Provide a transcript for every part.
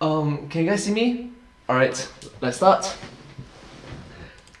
Can you guys see me? Alright, let's start.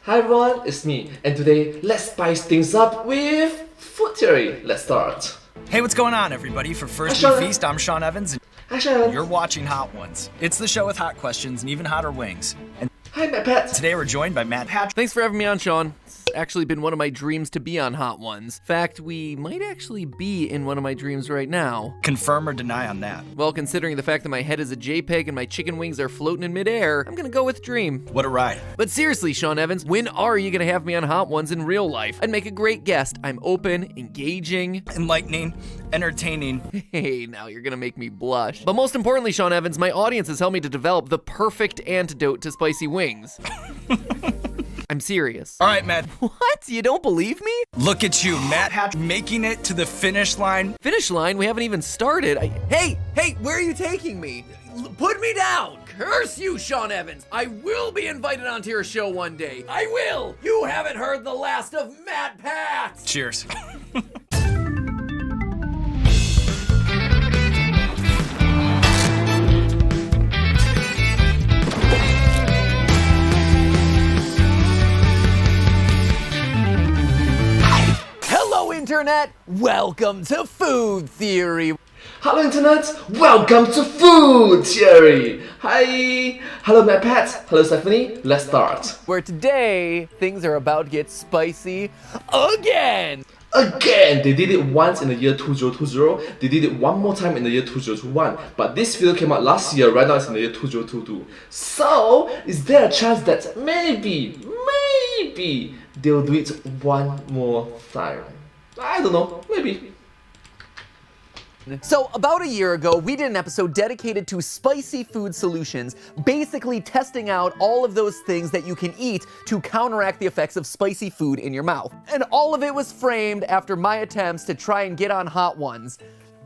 Hi everyone, it's me, and today let's spice things up with food theory. Let's start. Hey, what's going on, everybody? For First Hi, We Sean. Feast, I'm Sean Evans, and Hi Sharon. you're watching Hot Ones. It's the show with hot questions and even hotter wings. And Hi Matt Pat. today we're joined by Matt Patrick. Thanks for having me on, Sean. It's actually been one of my dreams to be on Hot Ones. In fact, we might actually be in one of my dreams right now. Confirm or deny on that? Well, considering the fact that my head is a JPEG and my chicken wings are floating in midair, I'm gonna go with dream. What a ride. But seriously, Sean Evans, when are you gonna have me on Hot Ones in real life? I'd make a great guest. I'm open, engaging. Enlightening, entertaining. Hey, now you're gonna make me blush. But most importantly, Sean Evans, my audience has helped me to develop the perfect antidote to spicy wings. I'm serious. All right, Matt. What? You don't believe me? Look at you, Matt Patrick, making it to the finish line. Finish line? We haven't even started. Hey, where are you taking me? Put me down! Curse you, Sean Evans! I will be invited onto your show one day. I will! You haven't heard the last of Matt Pat! Cheers. Hello, Internet! Welcome to Food Theory. Hello Internet, welcome to Food Theory. Hi. Hello Matt Pat. Hello Stephanie. Let's start. Where today, things are about to get spicy again! Again, they did it once in the year 2020, they did it one more time in the year 2021, but this video came out last year, right now it's in the year 2022. So, is there a chance that maybe, they'll do it one more time? I don't know, maybe. So, about a year ago, we did an episode dedicated to spicy food solutions, basically testing out all of those things that you can eat to counteract the effects of spicy food in your mouth. And all of it was framed after my attempts to try and get on Hot Ones,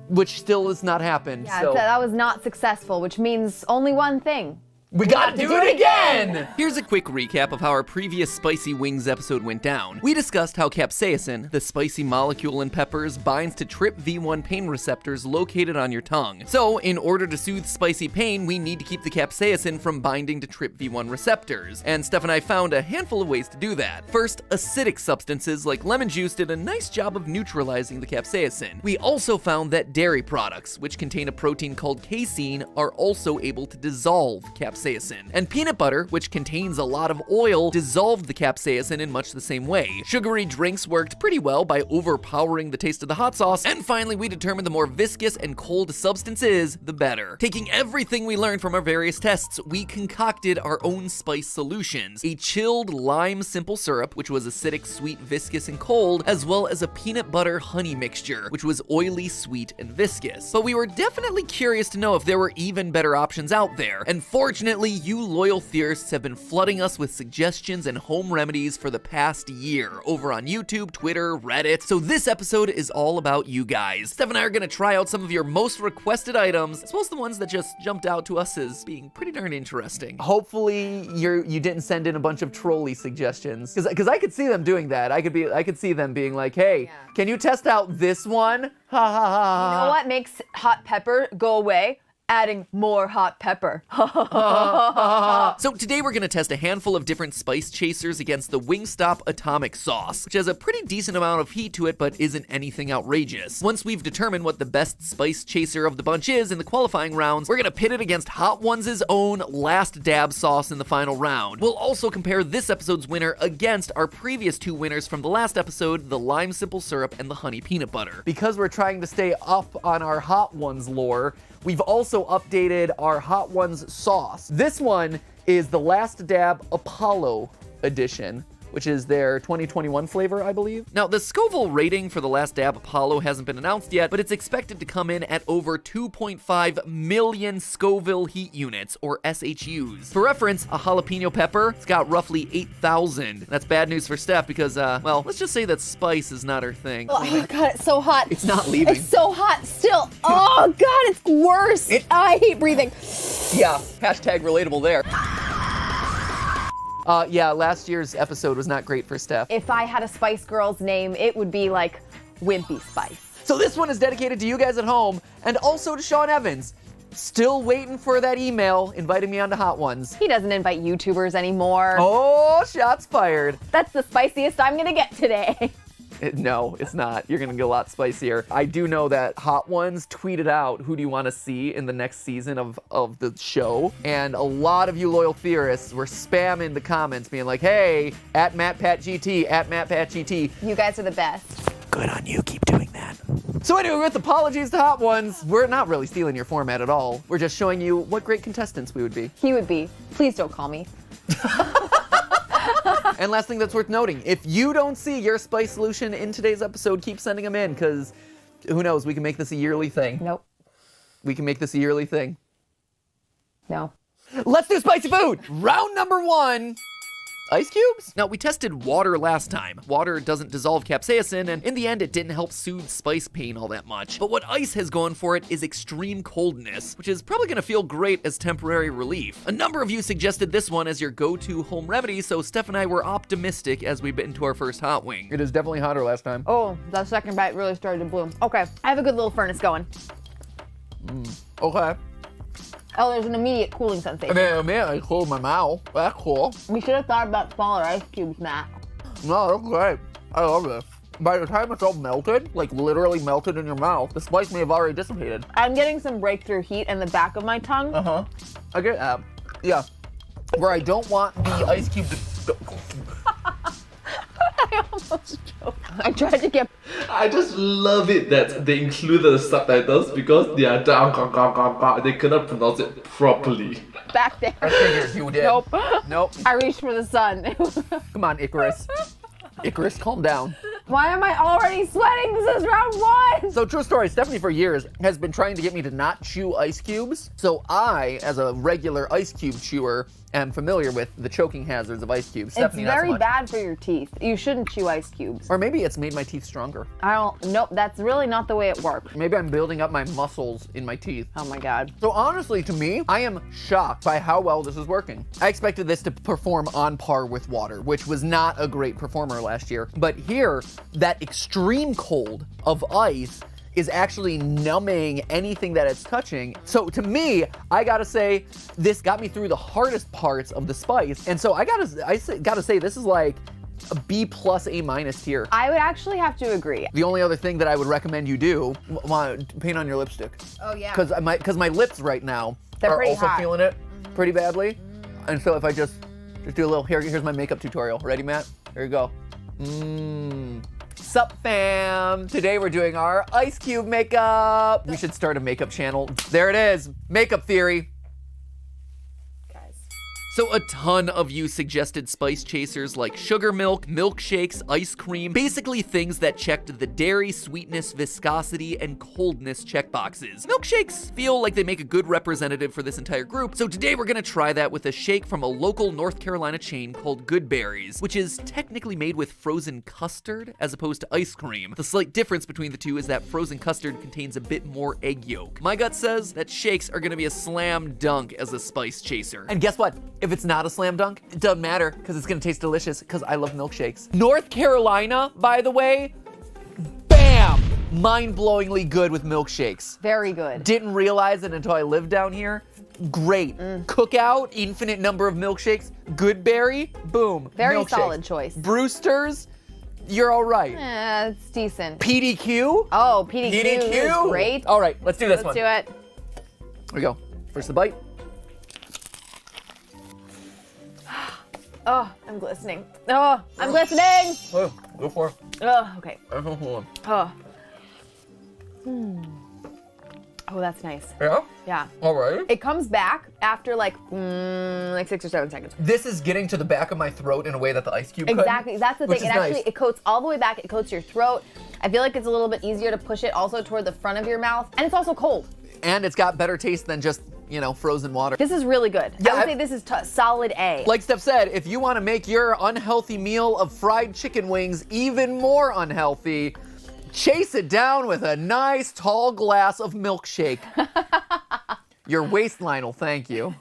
which still has not happened. Yeah, so that was not successful, which means only one thing. we gotta do it again! Here's a quick recap of how our previous Spicy Wings episode went down. We discussed how capsaicin, the spicy molecule in peppers, binds to TRPV1 pain receptors located on your tongue. So, in order to soothe spicy pain, we need to keep the capsaicin from binding to TRPV1 receptors. And Steph and I found a handful of ways to do that. First, acidic substances like lemon juice did a nice job of neutralizing the capsaicin. We also found that dairy products, which contain a protein called casein, are also able to dissolve capsaicin. And peanut butter, which contains a lot of oil, dissolved the capsaicin in much the same way. Sugary drinks worked pretty well by overpowering the taste of the hot sauce. And finally, we determined the more viscous and cold a substance is, the better. Taking everything we learned from our various tests, we concocted our own spice solutions. A chilled lime simple syrup, which was acidic, sweet, viscous, and cold, as well as a peanut butter honey mixture, which was oily, sweet, and viscous. But we were definitely curious to know if there were even better options out there. And fortunately, you loyal theorists have been flooding us with suggestions and home remedies for the past year over on YouTube, Twitter, Reddit. So this episode is all about you guys. Steph and I are gonna try out some of your most requested items, as well as the ones that just jumped out to us as being pretty darn interesting. Hopefully you didn't send in a bunch of trolley suggestions, because I could see them doing that. I could see them being like, hey, can you test out this one? Ha ha ha ha. You know what makes hot pepper go away? Adding more hot pepper. So today we're gonna test a handful of different spice chasers against the Wingstop Atomic Sauce, which has a pretty decent amount of heat to it, but isn't anything outrageous. Once we've determined what the best spice chaser of the bunch is in the qualifying rounds, we're gonna pit it against Hot Ones' own Last Dab sauce in the final round. We'll also compare this episode's winner against our previous two winners from the last episode, the lime simple syrup and the honey peanut butter. Because we're trying to stay up on our Hot Ones lore, we've also updated our Hot Ones sauce. This one is the Last Dab Apollo edition, which is their 2021 flavor, I believe. Now, the Scoville rating for the Last Dab Apollo hasn't been announced yet, but it's expected to come in at over 2.5 million Scoville heat units, or SHUs. For reference, a jalapeno pepper, it's got roughly 8,000. That's bad news for Steph because, well, let's just say that spice is not her thing. Oh God, it's so hot. It's not leaving. It's so hot still. Oh God, it's worse. I hate breathing. Yeah, hashtag relatable there. Yeah, last year's episode was not great for Steph. If I had a Spice Girls name, it would be like Wimpy Spice. So this one is dedicated to you guys at home and also to Sean Evans. Still waiting for that email inviting me onto Hot Ones. He doesn't invite YouTubers anymore. Oh, shots fired. That's the spiciest I'm gonna get today. No, it's not. You're gonna get a lot spicier. I do know that Hot Ones tweeted out who do you want to see in the next season of the show, and a lot of you loyal theorists were spamming the comments being like, hey, at MattPatGT, at MattPatGT. You guys are the best. Good on you, keep doing that. So anyway, with apologies to Hot Ones, we're not really stealing your format at all. We're just showing you what great contestants we would be. He would be. Please don't call me. And last thing that's worth noting, if you don't see your spice solution in today's episode, keep sending them in, because who knows, we can make this a yearly thing. Nope. We can make this a yearly thing. No. Let's do spicy food! Round number 1. Ice cubes? Now, we tested water last time. Water doesn't dissolve capsaicin, and in the end, it didn't help soothe spice pain all that much. But what ice has going for it is extreme coldness, which is probably gonna feel great as temporary relief. A number of you suggested this one as your go-to home remedy, so Steph and I were optimistic as we bit into our first hot wing. It is definitely hotter last time. Oh, that second bite really started to bloom. Okay, I have a good little furnace going. Okay. Oh, there's an immediate cooling sensation. Man, I cooled my mouth. That's cool. We should have thought about smaller ice cubes, Matt. No, that's great. I love this. By the time it's all melted, like literally melted in your mouth, the spice may have already dissipated. I'm getting some breakthrough heat in the back of my tongue. I get that. Yeah. Where I don't want the ice cube to... I almost choked. I tried to get... I just love it that they included the subtitles because they are down, they cannot pronounce it properly. back there. I figured you did. Nope. Nope. I reached for the sun. Come on, Icarus. Icarus, calm down. Why am I already sweating? This is round 1. So true story, Stephanie for years has been trying to get me to not chew ice cubes. So I, as a regular ice cube chewer, am familiar with the choking hazards of ice cubes. It's Stephanie, not so very much. bad for your teeth. You shouldn't chew ice cubes. Or maybe it's made my teeth stronger. Nope, that's really not the way it works. Maybe I'm building up my muscles in my teeth. Oh my God. So honestly, to me, I am shocked by how well this is working. I expected this to perform on par with water, which was not a great performer last year. But here, that extreme cold of ice is actually numbing anything that it's touching. So to me, I gotta say, this got me through the hardest parts of the spice. And so I gotta say, this is like a B plus A minus tier. I would actually have to agree. The only other thing that I would recommend you do, paint on your lipstick. Oh yeah. Because my lips right now They're are pretty also hot. feeling it pretty badly. And so if I just do a little, here's my makeup tutorial. Ready, Matt? Here you go. Sup fam, today we're doing our ice cube makeup. We should start a makeup channel. There it is, makeup theory. So a ton of you suggested spice chasers like sugar milk, milkshakes, ice cream, basically things that checked the dairy, sweetness, viscosity, and coldness checkboxes. Milkshakes feel like they make a good representative for this entire group, so today we're gonna try that with a shake from a local North Carolina chain called Good Berries, which is technically made with frozen custard as opposed to ice cream. The slight difference between the two is that frozen custard contains a bit more egg yolk. My gut says that shakes are gonna be a slam dunk as a spice chaser. And guess what? If it's not a slam dunk, it doesn't matter because it's gonna taste delicious because I love milkshakes. North Carolina, by the way, bam! Mind-blowingly good with milkshakes. Very good. Didn't realize it until I lived down here. Great. Cookout, infinite number of milkshakes. Good Berry, boom. Very milkshakes. solid choice. Brewster's, you're all right. It's decent. PDQ? Oh, PDQ is great. All right, let's do this Let's one. do it. Here we go. First the bite. Oh, I'm glistening. Oh, I'm glistening. Oh, go for it. Oh, okay. Oh, Oh. Oh, that's nice. yeah? Yeah. All right. It comes back after like 6 or 7 seconds. This is getting to the back of my throat in a way that the ice cube couldn't, Exactly. That's the which thing. is It actually nice. it coats all the way back. It coats your throat. I feel like it's a little bit easier to push it also toward the front of your mouth, and it's also cold. And it's got better taste than just, you know, frozen water. This is really good. Yeah, I would I- say this is solid A. Like Steph said, if you want to make your unhealthy meal of fried chicken wings even more unhealthy, chase it down with a nice tall glass of milkshake. Your waistline will thank you.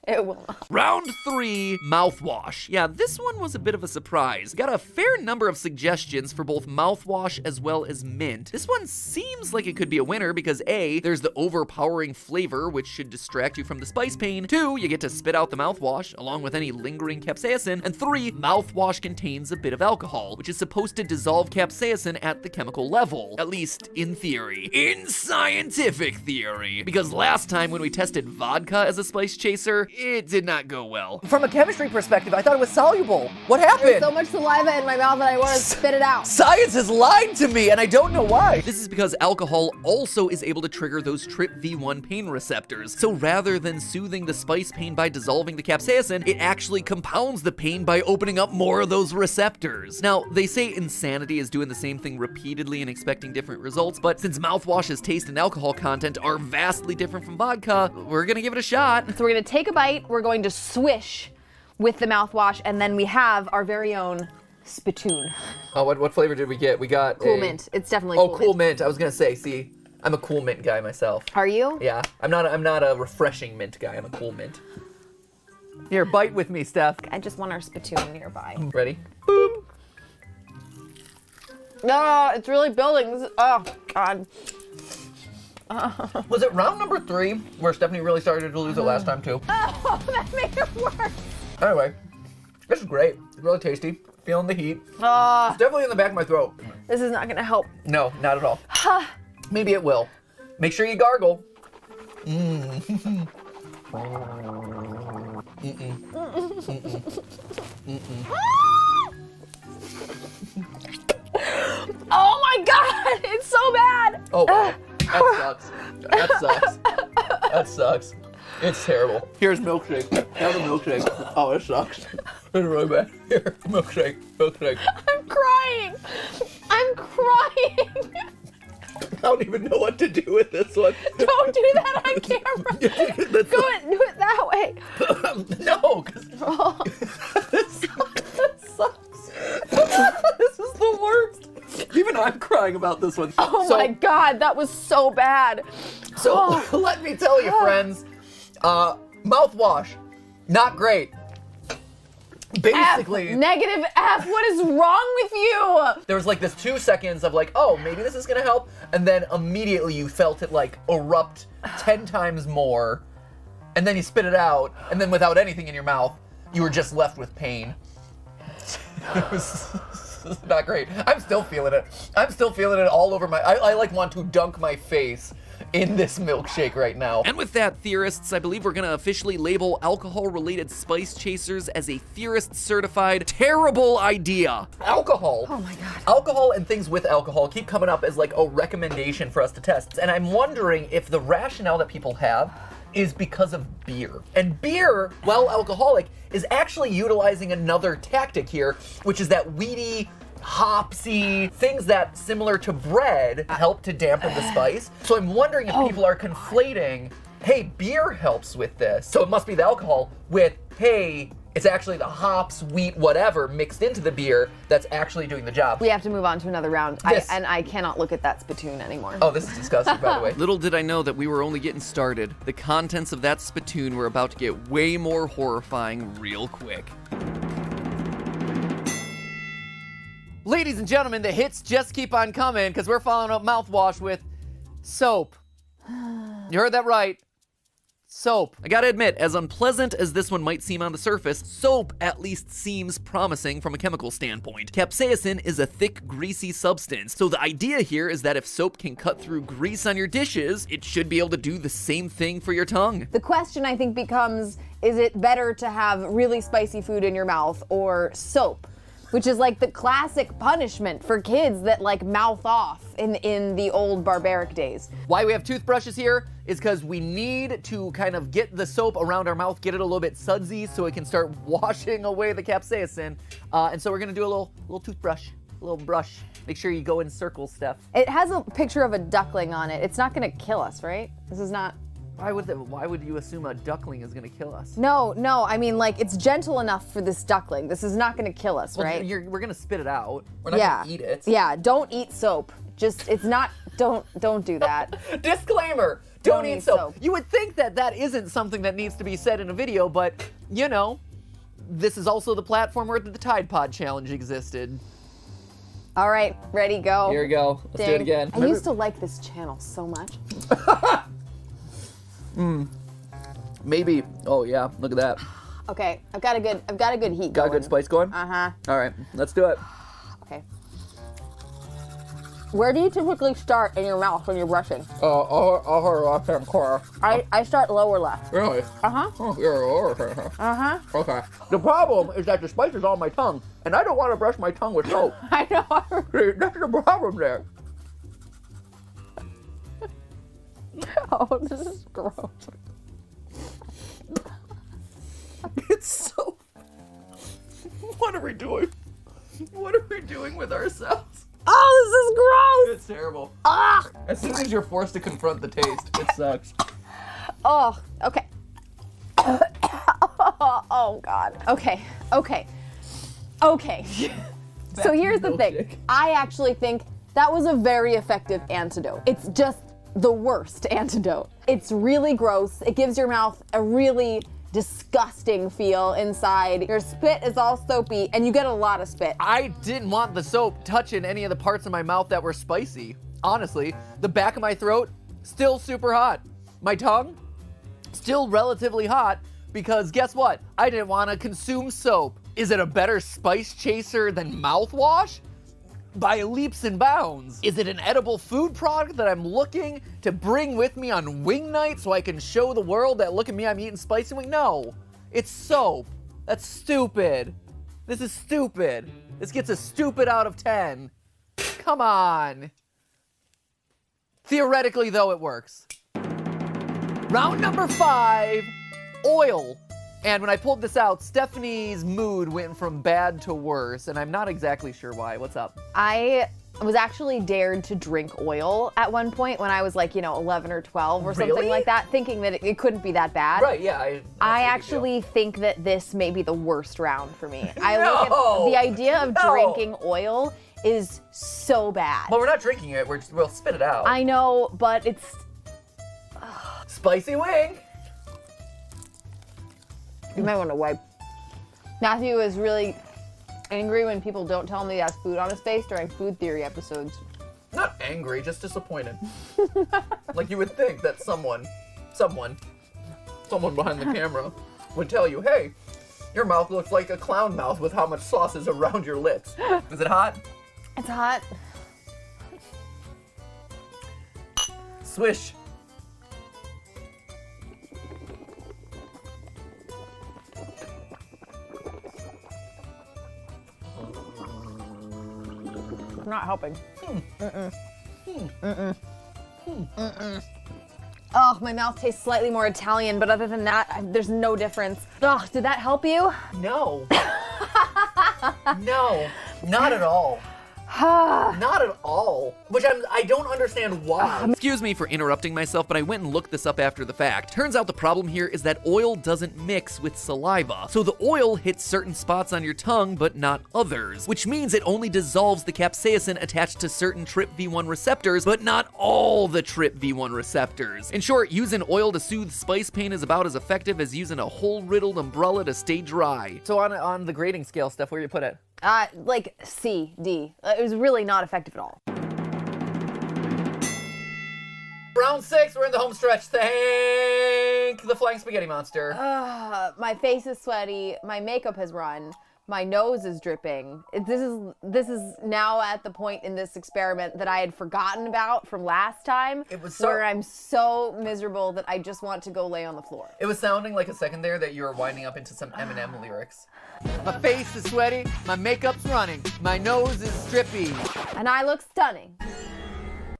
It will not. Round 3, mouthwash. Yeah, this one was a bit of a surprise. Got a fair number of suggestions for both mouthwash as well as mint. This one seems like it could be a winner because A, there's the overpowering flavor, which should distract you from the spice pain. 2, you get to spit out the mouthwash, along with any lingering capsaicin. And 3, mouthwash contains a bit of alcohol, which is supposed to dissolve capsaicin at the chemical level. At least in theory. In scientific theory. Because last time when we tested vodka as a spice chaser, it did not go well. From a chemistry perspective, I thought it was soluble. What happened? There's so much saliva in my mouth that I want to spit it out. Science has lied to me, and I don't know why. This is because alcohol also is able to trigger those TRPV1 pain receptors. So rather than soothing the spice pain by dissolving the capsaicin, it actually compounds the pain by opening up more of those receptors. Now, they say insanity is doing the same thing repeatedly and expecting different results, but since mouthwash's taste and alcohol content are vastly different from vodka, we're gonna give it a shot. So we're gonna take a bite, we're going to swish with the mouthwash, and then we have our very own spittoon. Oh, what flavor did we get? We got Cool mint. It's definitely cool mint. I was gonna say, see, I'm a cool mint guy myself. Are you? Yeah, I'm not a refreshing mint guy. I'm a cool mint. Here, bite with me, Steph. I just want our spittoon nearby. Ready? Boop. No, it's really building. This is, oh, God. Was it round number 3 where Stephanie really started to lose it last time too? Oh, that made it worse. Anyway, this is great. It's really tasty. Feeling the heat. Oh, It's definitely in the back of my throat. this is not gonna help. No, not at all. Maybe it will. Make sure you gargle. Oh my God, it's so bad. Oh, wow. That sucks. That sucks. That sucks. It's terrible. Here's milkshake. Have a milkshake. Oh, it sucks. It's really bad. Here, milkshake. Milkshake. I'm crying. I'm crying. I don't even know what to do with this one. Don't do that on camera. Do it that way. No, because this sucks. This is the worst. Even I'm crying about this one. Oh my God, that was so bad. So let me tell you, friends, mouthwash, not great. Basically, Negative F, what is wrong with you? there was like this 2 seconds of like, oh, maybe this is gonna help, and then immediately you felt it like erupt 10 times more, and then you spit it out, and then without anything in your mouth, you were just left with pain. It was not great. I'm still feeling it. I'm still feeling it all over my, I like want to dunk my face in this milkshake right now. And with that, theorists, I believe we're gonna officially label alcohol-related spice chasers as a theorist-certified terrible idea. Alcohol. Oh my God. Alcohol and things with alcohol keep coming up as like a recommendation for us to test. And I'm wondering if the rationale that people have is because of beer. And beer, while alcoholic, is actually utilizing another tactic here, which is that weedy, hopsy, things that, similar to bread, help to dampen the spice. So I'm wondering if people are conflating, hey, beer helps with this, so it must be the alcohol, with, hey, it's actually the hops, wheat, whatever, mixed into the beer that's actually doing the job. We have to move on to another round. This- And I cannot look at that spittoon anymore. Oh, this is disgusting, by the way. Little did I know that we were only getting started. The contents of that spittoon were about to get way more horrifying real quick. Ladies and gentlemen, the hits just keep on coming because we're following up mouthwash with soap. You heard that right. Soap. I gotta admit, as unpleasant as this one might seem on the surface, soap at least seems promising from a chemical standpoint. Capsaicin is a thick, greasy substance, so the idea here is that if soap can cut through grease on your dishes, it should be able to do the same thing for your tongue. The question I think becomes, is it better to have really spicy food in your mouth or soap? Which is like the classic punishment for kids that like mouth off in the old barbaric days. Why we have toothbrushes here is because we need to kind of get the soap around our mouth, get it a little bit sudsy so it can start washing away the capsaicin. And so we're gonna do a little toothbrush, a little brush. Make sure you go in circles, Steph. It has a picture of a duckling on it. It's not gonna kill us, right? This is not. Why would you assume a duckling is gonna kill us? No, I mean like it's gentle enough for this duckling. This is not gonna kill us, right? We're gonna spit it out. We're not Yeah. gonna eat it. Yeah, don't eat soap. Just, it's not Don't do that. Disclaimer, don't eat soap. You would think that that isn't something that needs to be said in a video, but, you know, this is also the platform where the Tide Pod Challenge existed. All right, ready, go. Here we go. Let's do it again. I used to like this channel so much. Maybe. Oh yeah, look at that. Okay, I've got a good heat Got going. a good spice going? Uh-huh. All right, let's do it. Okay. Where do you typically start in your mouth when you're brushing? Left-hand corner. I start lower left. Really? Uh-huh. Oh, you're lower. Uh-huh. Okay. The problem is that the spice is on my tongue, and I don't want to brush my tongue with soap. I know. See, that's the problem there. Oh, this is gross. It's so... What are we doing? What are we doing with ourselves? Oh, this is gross! It's terrible. Ugh! As soon as you're forced to confront the taste, it sucks. Oh, okay. Oh, God. Okay. So here's the thing. milkshake. I actually think that was a very effective antidote. It's just the worst antidote. It's really gross. It gives your mouth a really disgusting feel inside. Your spit is all soapy, and you get a lot of spit. I didn't want the soap touching any of the parts of my mouth that were spicy. Honestly, the back of my throat, still super hot. My tongue, still relatively hot, because guess what? I didn't want to consume soap. Is it a better spice chaser than mouthwash? By leaps and bounds. Is it an edible food product that I'm looking to bring with me on wing night so I can show the world that look at me, I'm eating spicy wing? No, it's soap. That's stupid. This is stupid. This gets a stupid out of 10. Come on. Theoretically though, it works. Round number 5, oil. And when I pulled this out, Stephanie's mood went from bad to worse, and I'm not exactly sure why. What's up? I was actually dared to drink oil at one point when I was like, 11 or 12 or something Really? like that, thinking that it couldn't be that bad. Right, yeah. I actually think that this may be the worst round for me. I look at No! the idea of No! drinking oil is so bad. But we're not drinking it, we'll spit it out. I know, but it's... Spicy wing! You might want to wipe. Matthew is really angry when people don't tell him he has food on his face during food theory episodes. Not angry, just disappointed. Like you would think that someone behind the camera would tell you, hey, your mouth looks like a clown mouth with how much sauce is around your lips. Is it hot? It's hot. Swish. Not helping. Oh, my mouth tastes slightly more Italian, but other than that, there's no difference. Oh, did that help you? No. No, not at all. Not at all. Which I don't understand why. Excuse me for interrupting myself, but I went and looked this up after the fact. Turns out the problem here is that oil doesn't mix with saliva. So the oil hits certain spots on your tongue, but not others, which means it only dissolves the capsaicin attached to certain TRPV1 receptors, but not all the TRPV1 receptors. In short, using oil to soothe spice pain is about as effective as using a hole-riddled umbrella to stay dry. So on the grading scale, Steph, where do you put it? Like C, D. It was really not effective at all. Round 6, we're in the home stretch. Thank the Flying Spaghetti Monster. My face is sweaty. My makeup has run. My nose is dripping. This is now at the point in this experiment that I had forgotten about from last time. It was so- where I'm so miserable that I just want to go lay on the floor. It was sounding like a second there that you were winding up into some Eminem lyrics. My face is sweaty, my makeup's running, my nose is drippy. And I look stunning.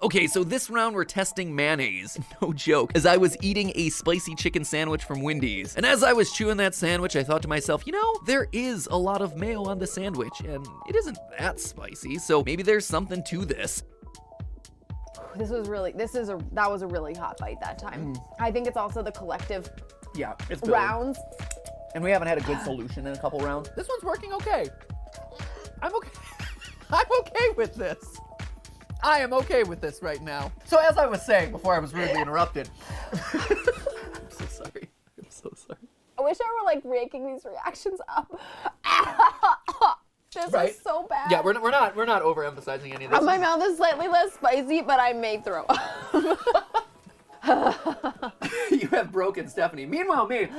Okay, so this round we're testing mayonnaise. No joke. As I was eating a spicy chicken sandwich from Wendy's. And as I was chewing that sandwich, I thought to myself, there is a lot of mayo on the sandwich, and it isn't that spicy, so maybe there's something to this. That was a really hot bite that time. I think it's also the collective Yeah, it's rounds. And we haven't had a good solution in a couple rounds. This one's working okay. I'm okay. I'm okay with this. I am okay with this right now. So as I was saying before I was rudely interrupted. I'm so sorry. I'm so sorry. I wish I were like raking these reactions up. This Right. is so bad. Yeah, we're not overemphasizing any of this. My mouth is slightly less spicy, but I may throw up. You have broken Stephanie. Meanwhile, me.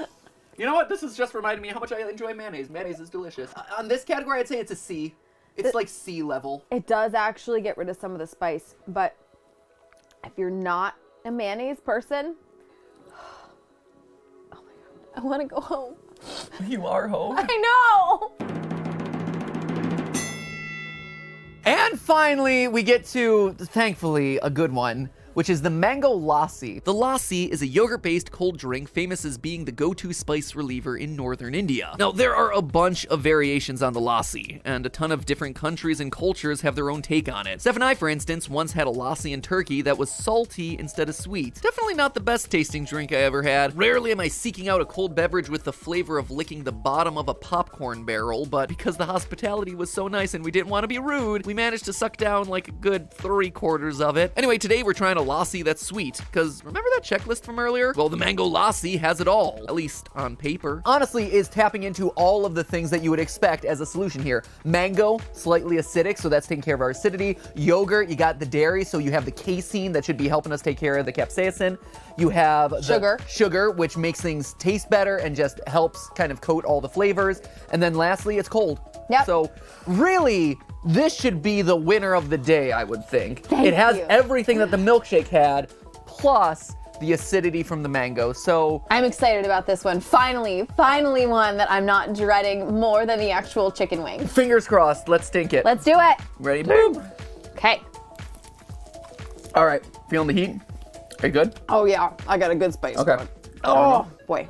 You know what? This has just reminded me how much I enjoy mayonnaise. Mayonnaise is delicious. On this category, I'd say it's a C. It's like C level. It does actually get rid of some of the spice, but if you're not a mayonnaise person, oh my god, I want to go home. You are home. I know. And finally, we get to, thankfully, a good one, which is the mango lassi. The lassi is a yogurt-based cold drink famous as being the go-to spice reliever in northern India. Now, there are a bunch of variations on the lassi, and a ton of different countries and cultures have their own take on it. Steph and I, for instance, once had a lassi in Turkey that was salty instead of sweet. Definitely not the best tasting drink I ever had. Rarely am I seeking out a cold beverage with the flavor of licking the bottom of a popcorn barrel, but because the hospitality was so nice and we didn't want to be rude, we managed to suck down like a good 3/4 of it. Anyway, today we're trying a lassi that's sweet, because remember that checklist from earlier? Well, the mango lassi has it all, at least on paper. Honestly, is tapping into all of the things that you would expect as a solution here. Mango, slightly acidic, so that's taking care of our acidity. Yogurt, you got the dairy, so you have the casein that should be helping us take care of the capsaicin. You have the sugar, which makes things taste better and just helps kind of coat all the flavors. And then lastly, it's cold. Yep. So really, this should be the winner of the day, I would think. Thank it has you. everything that the milkshake had, plus the acidity from the mango. So I'm excited about this one. Finally one that I'm not dreading more than the actual chicken wing. fingers crossed, let's stink it. Let's do it. Ready? Boom. Okay. All right, feeling the heat? Are you good? Oh yeah, I got a good spice. Okay. going. Oh boy.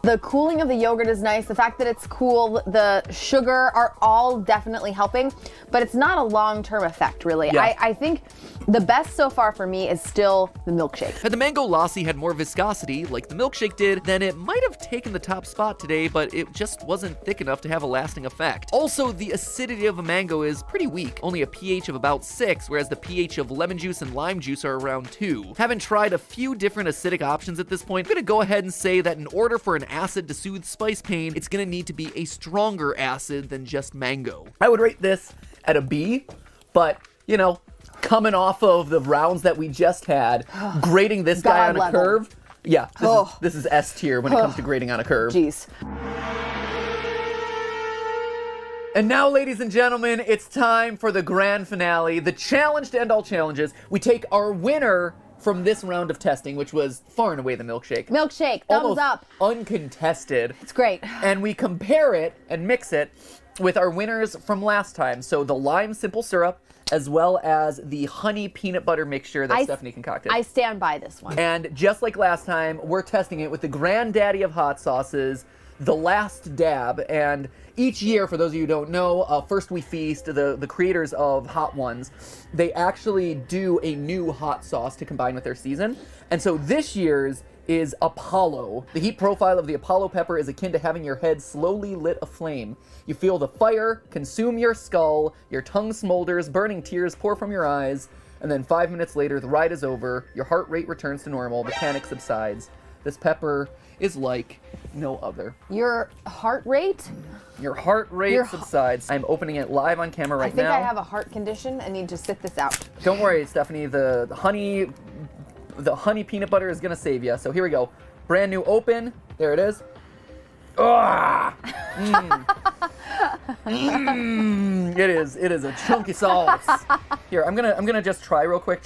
The cooling of the yogurt is nice. The fact that it's cool, the sugar are all definitely helping, but it's not a long-term effect, really. Yeah. I think the best so far for me is still the milkshake. Had the mango lassi had more viscosity, like the milkshake did, then it might have taken the top spot today, but it just wasn't thick enough to have a lasting effect. Also, the acidity of a mango is pretty weak, only a pH of about 6, whereas the pH of lemon juice and lime juice are around 2. Having tried a few different acidic options at this point, I'm gonna go ahead and say that in order for an acid to soothe spice pain, it's gonna need to be a stronger acid than just mango. I would rate this at a B, but, you know, coming off of the rounds that we just had, grading this guy on a level. curve, yeah, this is S tier when it comes to grading on a curve. Jeez. And now, ladies and gentlemen, it's time for the grand finale, the challenge to end all challenges. We take our winner from this round of testing, which was far and away the milkshake. Milkshake, thumbs Almost up. uncontested. It's great. And we compare it and mix it with our winners from last time. So the lime simple syrup, as well as the honey peanut butter mixture that Stephanie concocted. I stand by this one. And just like last time, we're testing it with the granddaddy of hot sauces, the Last Dab. And each year, for those of you who don't know, First We Feast, the creators of Hot Ones, they actually do a new hot sauce to combine with their season. And so this year's is Apollo. The heat profile of the Apollo pepper is akin to having your head slowly lit aflame. You feel the fire consume your skull, your tongue smolders, burning tears pour from your eyes, and then 5 minutes later, the ride is over, your heart rate returns to normal, the panic subsides. This pepper is like no other. Your heart rate? Your heart rate subsides. I'm opening it live on camera right now. I think I have a heart condition. I need to sit this out. Don't worry, Stephanie. The honey peanut butter is gonna save you. So here we go. Brand new open. There it is. Ah! It is a chunky sauce. Here, I'm gonna just try real quick.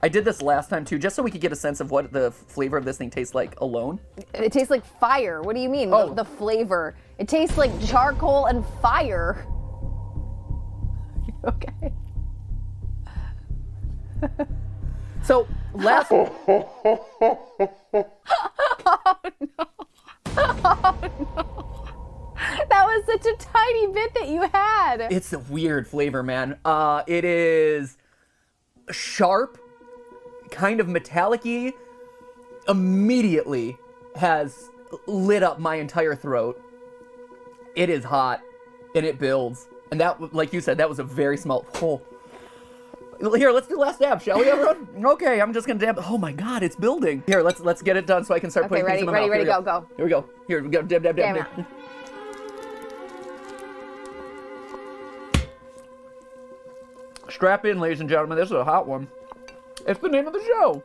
I did this last time too, just so we could get a sense of what the flavor of this thing tastes like alone. It tastes like fire. What do you mean? Oh. The flavor. It tastes like charcoal and fire. Okay. So last. Oh no. That was such a tiny bit that you had. It's a weird flavor, man. It is sharp, kind of metallic-y, immediately has lit up my entire throat. It is hot, and it builds, And that, like you said, that was a very small. Oh. Here, let's do last dab, shall we, everyone? Okay, I'm just gonna dab. Oh my God, it's building. Here, let's get it done so I can start putting things in my mouth. Ready, go. Here we go. Here we go. Dab. Damn. Strap in, ladies and gentlemen. This is a hot one. It's the name of the show.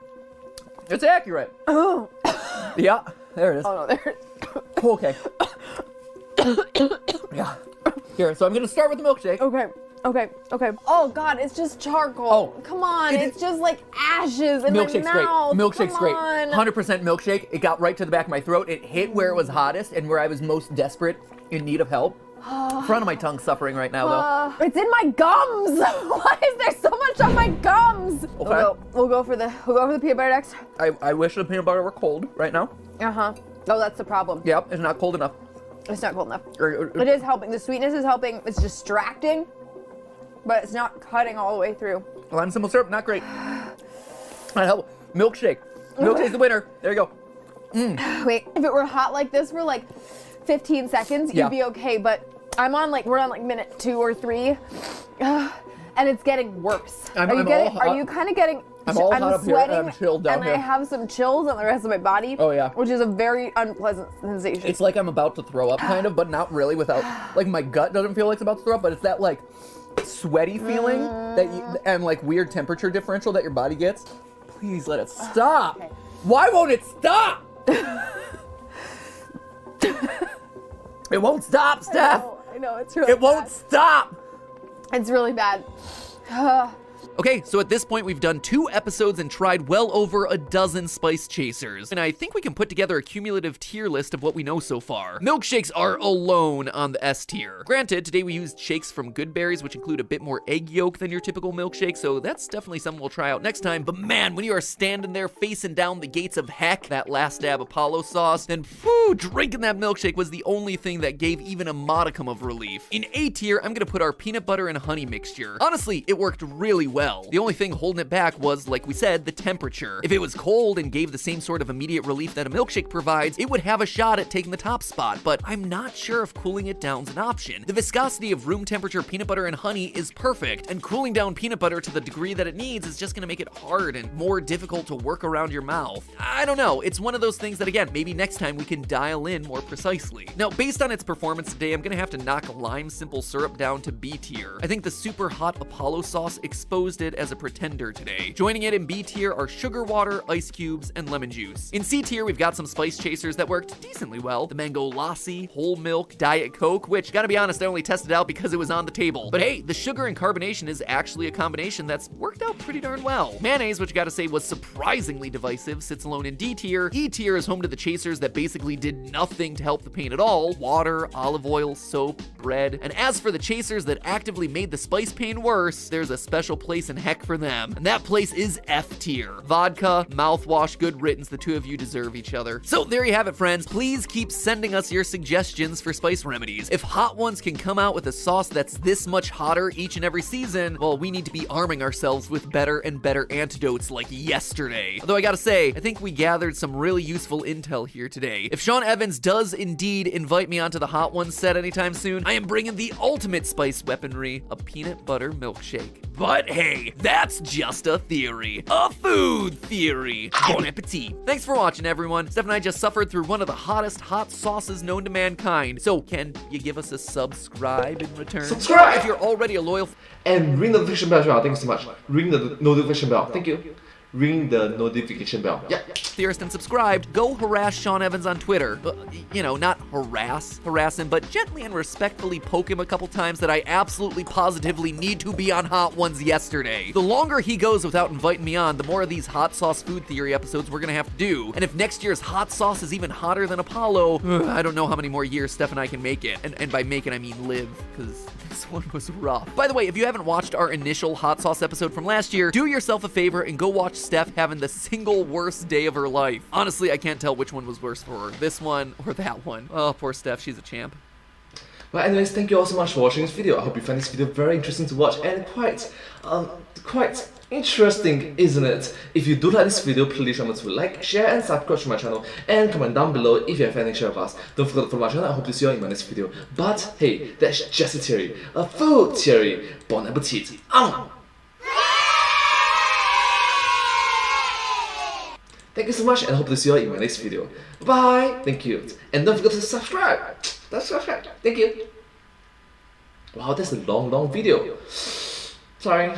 It's accurate. Oh. Yeah, there it is. Oh no, there. Okay. Yeah. Here, so I'm gonna start with the milkshake. Okay. Oh God, it's just charcoal. Oh. Come on, it's just like ashes in my Milkshake's mouth. great. Milkshake's Come great. on. 100% milkshake. It got right to the back of my throat. It hit where it was hottest and where I was most desperate, in need of help. Front of my tongue's suffering right now, though. It's in my gums. Why is there so much on my gums? Okay. We'll go for the peanut butter next. I wish the peanut butter were cold right now. Oh, that's the problem. Yep, it's not cold enough. It's not cold enough. It is helping. The sweetness is helping. It's distracting, but it's not cutting all the way through. Lime simple syrup, not great. Help. Milkshake. Milkshake's the winner. There you go. Wait, if it were hot like this for like 15 seconds, Yeah. you'd be okay, but we're on like minute 2 or 3, and it's getting worse. Are you kind of getting? I'm all hot up here, and sweating, I'm chilled down and here. I have some chills on the rest of my body. Oh, yeah. Which is a very unpleasant sensation. It's like I'm about to throw up, kind of, but not really. Without, like, my gut doesn't feel like it's about to throw up, but it's that like sweaty feeling and like weird temperature differential that your body gets. Please let it stop. Okay. Why won't it stop? It won't stop, Steph. I know it's really It won't bad. stop. It's really bad. Okay, so at this point we've done 2 episodes and tried well over a dozen spice chasers, and I think we can put together a cumulative tier list of what we know so far. Milkshakes are alone on the S tier. Granted, today we used shakes from Good Berries, which include a bit more egg yolk than your typical milkshake, so that's definitely something we'll try out next time. But man, when you are standing there facing down the gates of heck, that last dab Apollo sauce, then whew, drinking that milkshake was the only thing that gave even a modicum of relief. In A tier, I'm gonna put our peanut butter and honey mixture. Honestly, it worked really well. The only thing holding it back was, like we said, the temperature. If it was cold and gave the same sort of immediate relief that a milkshake provides, it would have a shot at taking the top spot, but I'm not sure if cooling it down's an option. The viscosity of room temperature peanut butter and honey is perfect, and cooling down peanut butter to the degree that it needs is just gonna make it hard and more difficult to work around your mouth. I don't know, it's one of those things that, again, maybe next time we can dial in more precisely. Now, based on its performance today, I'm gonna have to knock lime simple syrup down to B tier. I think the super hot Apollo sauce exposed it as a pretender today. Joining it in B tier are sugar water, ice cubes, and lemon juice. In C tier, we've got some spice chasers that worked decently well. The mango lassi, whole milk, Diet Coke, which, gotta be honest, I only tested out because it was on the table. But hey, the sugar and carbonation is actually a combination that's worked out pretty darn well. Mayonnaise, which gotta say was surprisingly divisive, sits alone in D tier. E tier is home to the chasers that basically did nothing to help the pain at all. Water, olive oil, soap, bread. And as for the chasers that actively made the spice pain worse, there's a special place in heck for them, and that place is F tier. Vodka, mouthwash, good riddance, the two of you deserve each other. So there you have it, friends. Please keep sending us your suggestions for spice remedies. If Hot Ones can come out with a sauce that's this much hotter each and every season, well, we need to be arming ourselves with better and better antidotes like yesterday. Although I gotta say, I think we gathered some really useful intel here today. If Sean Evans does indeed invite me onto the Hot Ones set anytime soon, I am bringing the ultimate spice weaponry, a peanut butter milkshake. But hey, that's just a theory. A food theory. Bon appetit. Thanks for watching, everyone. Steph and I just suffered through one of the hottest hot sauces known to mankind. So can you give us a subscribe in return? Subscribe! If you're already a loyal And ring the notification bell as well. Thank you so much. Ring the notification bell. Thank you. Ring the notification bell. Yeah. theorist and subscribed, go harass Sean Evans on Twitter. You know, not harass him, but gently and respectfully poke him a couple times that I absolutely positively need to be on Hot Ones yesterday. The longer he goes without inviting me on, the more of these hot sauce food theory episodes we're gonna have to do. And if next year's hot sauce is even hotter than Apollo, I don't know how many more years Steph and I can make it. And by make it, I mean live, because this one was rough. By the way, if you haven't watched our initial hot sauce episode from last year, do yourself a favor and go watch Steph having the single worst day of her life. Honestly, I can't tell which one was worse for her, this one or that one. Oh, poor Steph, she's a champ. But anyways, thank you all so much for watching this video. I hope you find this video very interesting to watch and quite interesting, isn't it? If you do like this video, please remember to like, share and subscribe to my channel and comment down below if you have anything to share with us. Don't forget to follow my channel. I hope to see you all in my next video. But hey, that's just a theory, a food theory. Bon appetit. Thank you so much and I hope to see you all in my next video. Bye! Thank you. And don't forget to subscribe. Subscribe. Thank you. Wow, that's a long video. Sorry.